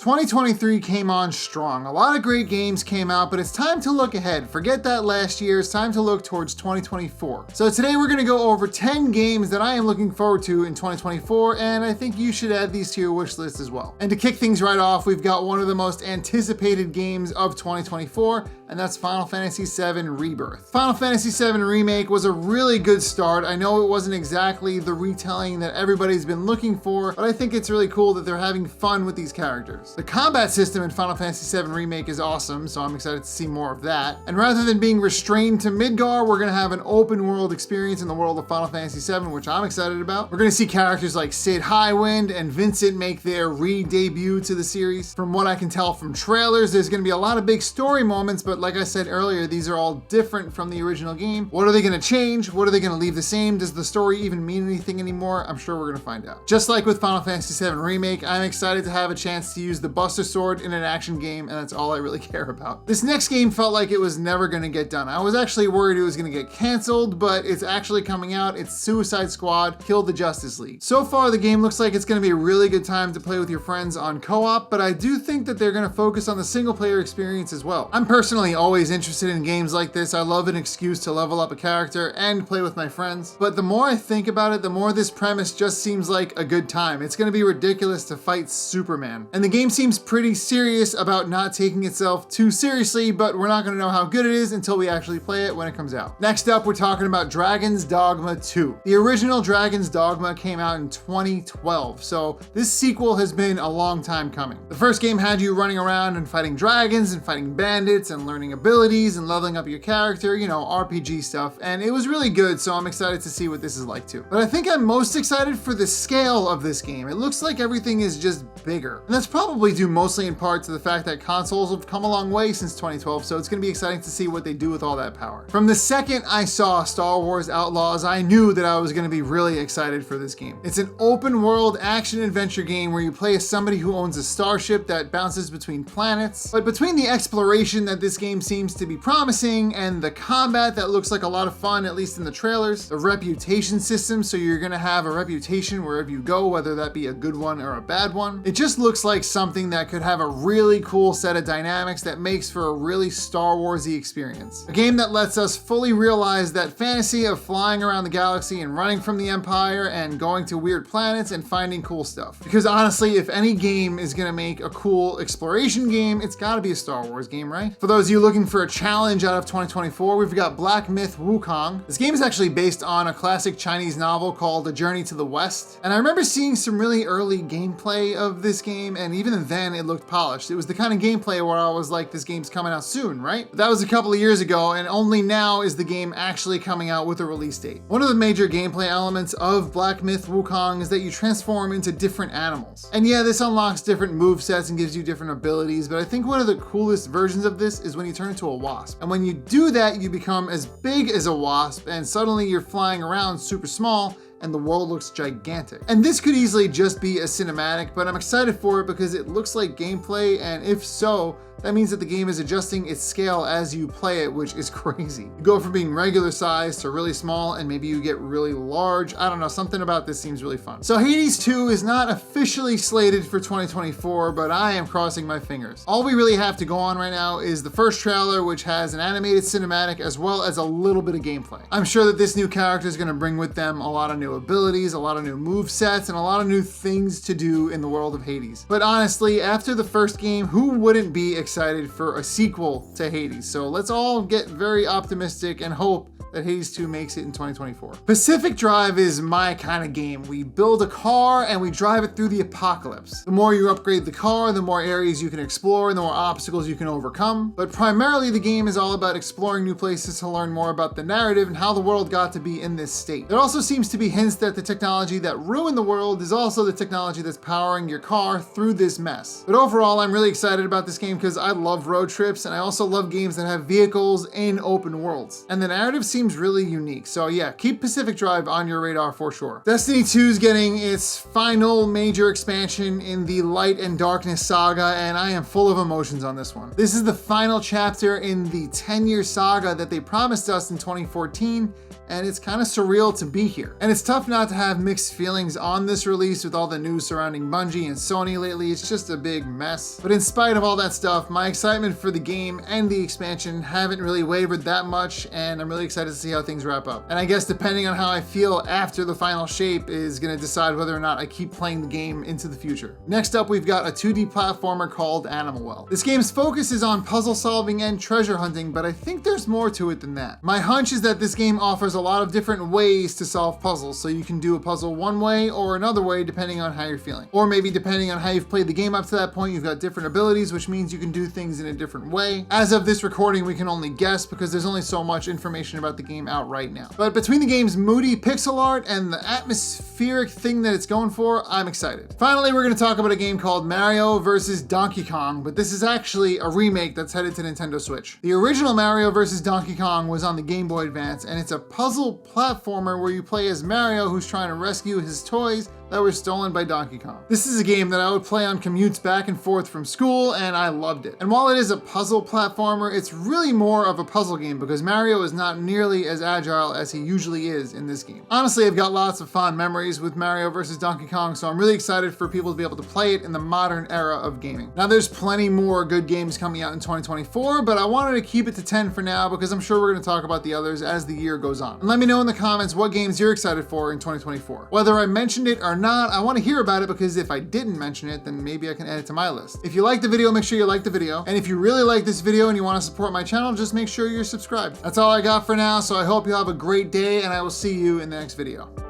2023 came on strong. A lot of great games came out, but it's time to look ahead. Forget that last year, it's time to look towards 2024. So today we're gonna go over 10 games that I am looking forward to in 2024, and I think you should add these to your wish list as well. And to kick things right off, we've got one of the most anticipated games of 2024, and that's Final Fantasy VII Rebirth. Final Fantasy VII Remake was a really good start. I know it wasn't exactly the retelling that everybody's been looking for, but I think it's really cool that they're having fun with these characters. The combat system in Final Fantasy VII Remake is awesome, so I'm excited to see more of that. And rather than being restrained to Midgar, we're gonna have an open world experience in the world of Final Fantasy VII, which I'm excited about. We're gonna see characters like Cid Highwind and Vincent make their re-debut to the series. From what I can tell from trailers, there's gonna be a lot of big story moments, but like I said earlier, these are all different from the original game. What are they gonna change? What are they gonna leave the same? Does the story even mean anything anymore? I'm sure we're gonna find out. Just like with Final Fantasy VII Remake, I'm excited to have a chance to use the Buster Sword in an action game, and that's all I really care about. This next game felt like it was never gonna get done. I was actually worried it was gonna get canceled, but it's actually coming out. It's Suicide Squad Kill the Justice League. So far, the game looks like it's gonna be a really good time to play with your friends on co-op, but I do think that they're gonna focus on the single player experience as well. I'm personally always interested in games like this. I love an excuse to level up a character and play with my friends, but the more I think about it, the more this premise just seems like a good time. It's gonna be ridiculous to fight Superman. And the game seems pretty serious about not taking itself too seriously, but we're not gonna know how good it is until we actually play it when it comes out. Next up, we're talking about Dragon's Dogma 2. The original Dragon's Dogma came out in 2012, so this sequel has been a long time coming. The first game had you running around and fighting dragons and fighting bandits and learning abilities and leveling up your character, you know, RPG stuff, and it was really good, so I'm excited to see what this is like too. But I think I'm most excited for the scale of this game. It looks like everything is just bigger, and that's probably due mostly in part to the fact that consoles have come a long way since 2012, so it's going to be exciting to see what they do with all that power. From the second I saw Star Wars Outlaws, I knew that I was going to be really excited for this game. It's an open world action adventure game where you play as somebody who owns a starship that bounces between planets. But between the exploration that this game seems to be promising and the combat that looks like a lot of fun, at least in the trailers, the reputation system, so you're going to have a reputation wherever you go, whether that be a good one or a bad one, it just looks like something that could have a really cool set of dynamics that makes for a really Star Warsy experience. A game that lets us fully realize that fantasy of flying around the galaxy and running from the Empire and going to weird planets and finding cool stuff. Because honestly, if any game is gonna make a cool exploration game, it's gotta be a Star Wars game, right? For those of you looking for a challenge out of 2024, we've got Black Myth Wukong. This game is actually based on a classic Chinese novel called A Journey to the West. And I remember seeing some really early gameplay of this game, and even then it looked polished. It was the kind of gameplay where I was like, this game's coming out soon, right? But that was a couple of years ago, and only now is the game actually coming out with a release date. One of the major gameplay elements of Black Myth Wukong is that you transform into different animals. And yeah, this unlocks different movesets and gives you different abilities, but I think one of the coolest versions of this is when you turn into a wasp. And when you do that, you become as big as a wasp, and suddenly you're flying around super small, and the world looks gigantic. And this could easily just be a cinematic, but I'm excited for it because it looks like gameplay, and if so, that means that the game is adjusting its scale as you play it, which is crazy. You go from being regular size to really small, and maybe you get really large. I don't know, something about this seems really fun. So Hades 2 is not officially slated for 2024, but I am crossing my fingers. All we really have to go on right now is the first trailer, which has an animated cinematic as well as a little bit of gameplay. I'm sure that this new character is gonna bring with them a lot of new abilities, a lot of new move sets, and a lot of new things to do in the world of Hades. But honestly, after the first game, who wouldn't be excited for a sequel to Hades? So let's all get very optimistic and hope that Hades 2 makes it in 2024. Pacific Drive is my kind of game. We build a car and we drive it through the apocalypse. The more you upgrade the car, the more areas you can explore and the more obstacles you can overcome. But primarily the game is all about exploring new places to learn more about the narrative and how the world got to be in this state. There also seems to be hints that the technology that ruined the world is also the technology that's powering your car through this mess. But overall, I'm really excited about this game because I love road trips and I also love games that have vehicles in open worlds. And the narrative seems seems really unique. So yeah, keep Pacific Drive on your radar for sure. Destiny 2 is getting its final major expansion in the Light and Darkness saga, and I am full of emotions on this one. This is the final chapter in the 10-year saga that they promised us in 2014, and it's kind of surreal to be here. And it's tough not to have mixed feelings on this release with all the news surrounding Bungie and Sony lately. It's just a big mess. But in spite of all that stuff, my excitement for the game and the expansion haven't really wavered that much, and I'm really excited to see how things wrap up. And I guess depending on how I feel after the final shape is gonna decide whether or not I keep playing the game into the future. Next up, we've got a 2D platformer called Animal Well. This game's focus is on puzzle solving and treasure hunting, but I think there's more to it than that. My hunch is that this game offers a lot of different ways to solve puzzles, so you can do a puzzle one way or another way depending on how you're feeling. Or maybe depending on how you've played the game up to that point, you've got different abilities, which means you can do things in a different way. As of this recording, we can only guess because there's only so much information about the game out right now. But between the game's moody pixel art and the atmospheric thing that it's going for, I'm excited. Finally, we're going to talk about a game called Mario vs. Donkey Kong, but this is actually a remake that's headed to Nintendo Switch. The original Mario vs. Donkey Kong was on the Game Boy Advance, and it's a puzzle platformer where you play as Mario who's trying to rescue his toys that were stolen by Donkey Kong. This is a game that I would play on commutes back and forth from school, and I loved it. And while it is a puzzle platformer, it's really more of a puzzle game because Mario is not nearly as agile as he usually is in this game. Honestly, I've got lots of fond memories with Mario vs. Donkey Kong, so I'm really excited for people to be able to play it in the modern era of gaming. Now, there's plenty more good games coming out in 2024, but I wanted to keep it to 10 for now because I'm sure we're going to talk about the others as the year goes on. And let me know in the comments what games you're excited for in 2024. Whether I mentioned it or not, I want to hear about it because if I didn't mention it, then maybe I can add it to my list. If you like the video, make sure you like the video. And if you really like this video and you want to support my channel, just make sure you're subscribed. That's all I got for now, so I hope you have a great day and I will see you in the next video.